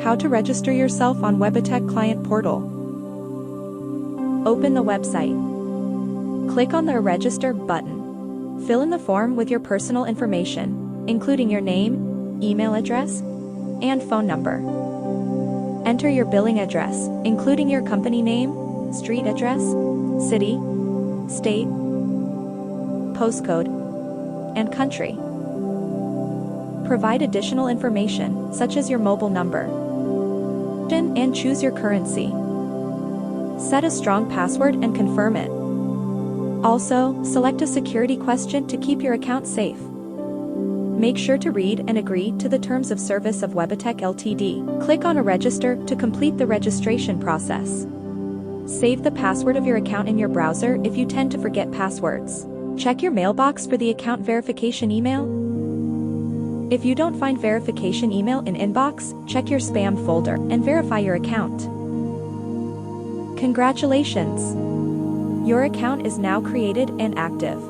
How to register yourself on Webitech Client Portal. Open the website. Click on the Register button. Fill in the form with your personal information, including your name, email address, and phone number. Enter your billing address, including your company name, street address, city, state, postcode, and country. Provide additional information, such as your mobile number, and choose your currency. Set a strong password and confirm it. Also, select a security question to keep your account safe. Make sure to read and agree to the terms of service of Webitech Ltd. Click on a register to complete the registration process. Save the password of your account in your browser if you tend to forget passwords. Check your mailbox for the account verification email. If you don't find verification email in inbox, check your spam folder and verify your account. Congratulations! Your account is now created and active.